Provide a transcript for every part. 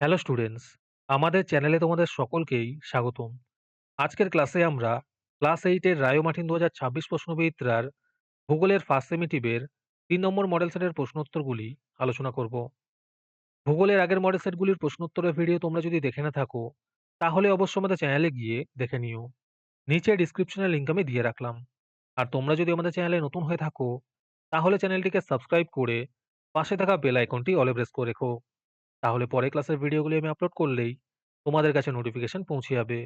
Hello students, আমাদের চ্যানেলে তোমাদের সকলকেই স্বাগতম। আজকের ক্লাসে আমরা ক্লাস 8 এর রায়োমার্টিন 2026 প্রশ্নবিচিত্রার ভূগোলের ফার্স্ট সেমিটিভের 3 নম্বর মডেল সেটের প্রশ্নোত্তরগুলি আলোচনা করব। ভূগোলের আগের মডেল সেটগুলির প্রশ্নোত্তরের ভিডিও তোমরা যদি দেখে না থাকো, তাহলে অবশ্যই আমাদের চ্যানেলে গিয়ে দেখে নিও। নিচে ডিসক্রিপশনে লিঙ্ক আমি দিয়ে রাখলাম। আর তোমরা যদি আমাদের চ্যানেলে নতুন হয়ে থাকো, তাহলে চ্যানেলটিকে সাবস্ক্রাইব করে পাশে থাকা বেল আইকনটি অলে প্রেস করে রেখো। তাহলে পরে ক্লাসের ভিডিওগুলি আমি আপলোড করলেই তোমাদের কাছে নোটিফিকেশন পৌঁছে যাবে।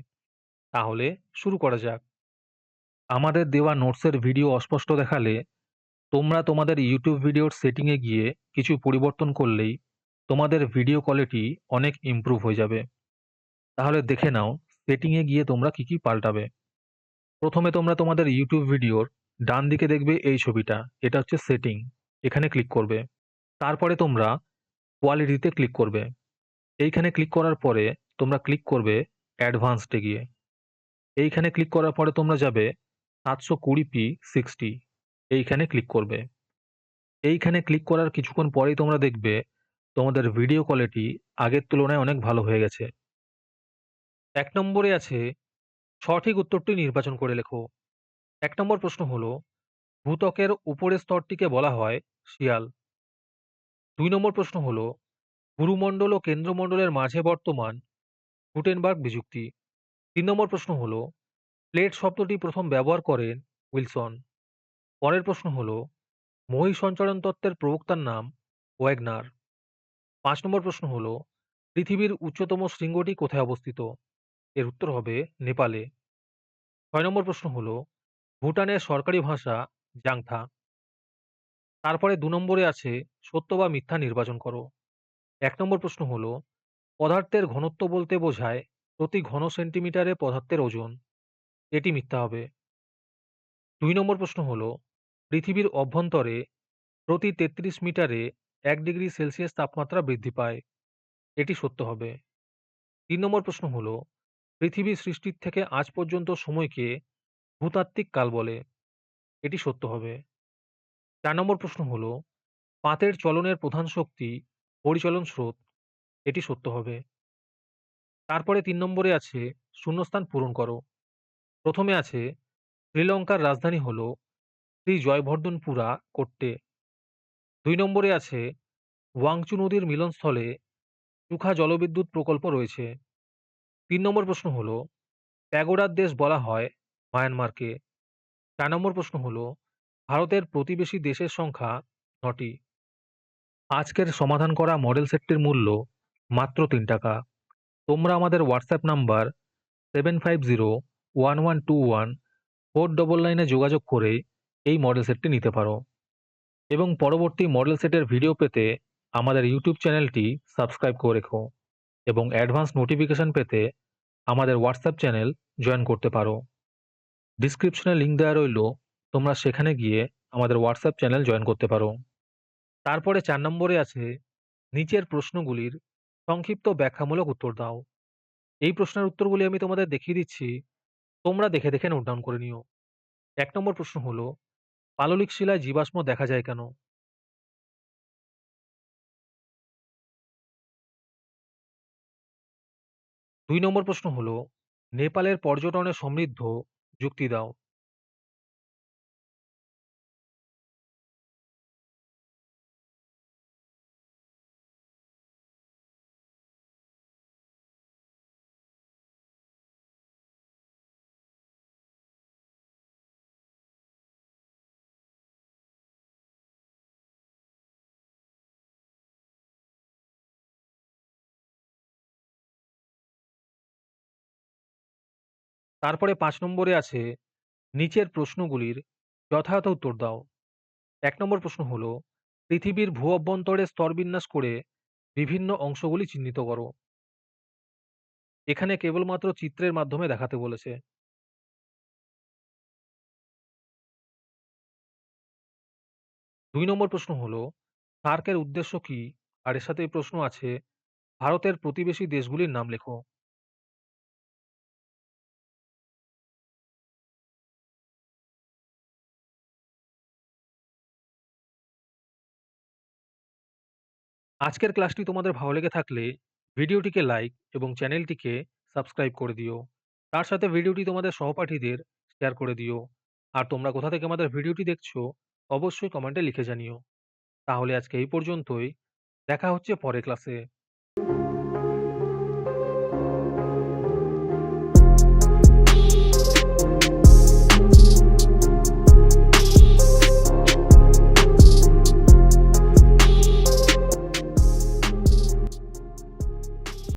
তাহলে শুরু করা যাক। আমাদের দেওয়া নোটসের ভিডিও অস্পষ্ট দেখালে তোমরা তোমাদের ইউটিউব ভিডিওর সেটিংয়ে গিয়ে কিছু পরিবর্তন করলেই তোমাদের ভিডিও কোয়ালিটি অনেক ইমপ্রুভ হয়ে যাবে। তাহলে দেখে নাও সেটিংয়ে গিয়ে তোমরা কি কি পাল্টাবে। প্রথমে তোমরা তোমাদের ইউটিউব ভিডিওর ডান দিকে দেখবে এই ছবিটা, এটা হচ্ছে সেটিং। এখানে ক্লিক করবে। তারপরে তোমরা কোয়ালিটিতে ক্লিক করবে। এইখানে ক্লিক করার পরে তোমরা ক্লিক করবে অ্যাডভান্সডে গিয়ে। এইখানে ক্লিক করার পরে তোমরা যাবে 720p 60, এইখানে ক্লিক করবে। এইখানে ক্লিক করার কিছুক্ষণ পরেই তোমরা দেখবে তোমাদের ভিডিও কোয়ালিটি আগের তুলনায় অনেক ভালো হয়ে গেছে। 1 নম্বরে আছে সঠিক উত্তরটি নির্বাচন করে লেখো। 1 নম্বর প্রশ্ন হলো, ভূত্বকের উপরের স্তরটিকে বলা হয় শিয়াল। 2 নম্বর প্রশ্ন হলো, গুরুমণ্ডল ও কেন্দ্রমণ্ডলের মাঝে বর্তমান গুটেনবার্গ বিযুক্তি। 3 নম্বর প্রশ্ন হলো, প্লেট শব্দটি প্রথম ব্যবহার করেন উইলসন। পরের প্রশ্ন হলো, মহী সঞ্চারণ তত্ত্বের প্রবক্তার নাম ওয়েগনার। 5 নম্বর প্রশ্ন হলো, পৃথিবীর উচ্চতম শৃঙ্গটি কোথায় অবস্থিত? এর উত্তর হবে নেপালে। 6 নম্বর প্রশ্ন হলো, ভুটানের সরকারি ভাষা জাংথা। তারপরে 2 নম্বরে আছে সত্য বা মিথ্যা নির্বাচন করো। 1 নম্বর প্রশ্ন হলো, পদার্থের ঘনত্ব বলতে বোঝায় প্রতি ঘন সেন্টিমিটারে পদার্থের ওজন। এটি মিথ্যা হবে। 2 নম্বর প্রশ্ন হলো, পৃথিবীর অভ্যন্তরে প্রতি 33 মিটারে 1 ডিগ্রি সেলসিয়াস তাপমাত্রা বৃদ্ধি পায়। এটি সত্য হবে। 3 নম্বর প্রশ্ন হলো, পৃথিবী সৃষ্টির থেকে আজ পর্যন্ত সময়কে ভূতাত্ত্বিক কাল বলে। এটি সত্য হবে। 4 নম্বর প্রশ্ন হলো, পাতের চলনের প্রধান শক্তি পরিচলন স্রোত। এটি সত্য হবে। তারপরে 3 নম্বরে আছে শূন্যস্থান পূরণ করো। প্রথমে আছে শ্রীলঙ্কার রাজধানী হলো শ্রী জয়বর্ধনপুরা কোট্টে। 2 নম্বরে আছে ওয়াংচু নদীর মিলনস্থলে চুখা জলবিদ্যুৎ প্রকল্প রয়েছে। 3 নম্বর প্রশ্ন হলো, প্যাগোডার দেশ বলা হয় মায়ানমারকে। 4 নম্বর প্রশ্ন হলো, ভারতের প্রতিবেশী দেশের সংখ্যা 9টি। আজকের সমাধান করা মডেল সেটটির মূল্য মাত্র 3 টাকা। তোমরা আমাদের হোয়াটসঅ্যাপ নাম্বার 7501121499 যোগাযোগ করে এই মডেল সেটটি নিতে পারো এবং পরবর্তী মডেল সেটের ভিডিও পেতে আমাদের ইউটিউব চ্যানেলটি সাবস্ক্রাইব করে রেখো এবং অ্যাডভান্স নোটিফিকেশন পেতে আমাদের হোয়াটসঅ্যাপ চ্যানেল জয়েন করতে পারো। ডিসক্রিপশনে লিঙ্ক দেওয়া রইল, তোমরা সেখানে গিয়ে আমাদের হোয়াটসঅ্যাপ চ্যানেল জয়েন করতে পারো। তারপরে 4 নম্বরে আছে নিচের প্রশ্নগুলির সংক্ষিপ্ত ব্যাখ্যামূলক উত্তর দাও। এই প্রশ্নের উত্তরগুলি আমি তোমাদের দেখিয়ে দিচ্ছি, তোমরা দেখে দেখে নোট ডাউন করে নিও। 1 নম্বর প্রশ্ন হলো, পাললিক শিলায় জীবাশ্ম দেখা যায় কেন? 2 নম্বর প্রশ্ন হলো, নেপালের পর্যটনে সমৃদ্ধ যুক্তি দাও। তারপরে 5 নম্বরে আছে নিচের প্রশ্নগুলির যথাযথ উত্তর দাও। 1 নম্বর প্রশ্ন হলো, পৃথিবীর ভূ অভ্যন্তরে স্তরবিন্যাস করে বিভিন্ন অংশগুলি চিহ্নিত করো। এখানে কেবলমাত্র চিত্রের মাধ্যমে দেখাতে বলেছে। 2 নম্বর প্রশ্ন হলো, সার্কের উদ্দেশ্য কি? আর এর সাথে এই প্রশ্ন আছে, ভারতের প্রতিবেশী দেশগুলির নাম লেখো। আজকের ক্লাসটি তোমাদের ভালো লেগে থাকলে ভিডিওটিকে লাইক এবং চ্যানেলটিকে সাবস্ক্রাইব করে দিও। তার সাথে ভিডিওটি তোমাদের সহপাঠীদের শেয়ার করে দিও। আর তোমরা কোথা থেকে আমাদের ভিডিওটি দেখছো অবশ্যই কমেন্টে লিখে জানিও। তাহলে আজকে এই পর্যন্তই। দেখা হচ্ছে পরের ক্লাসে।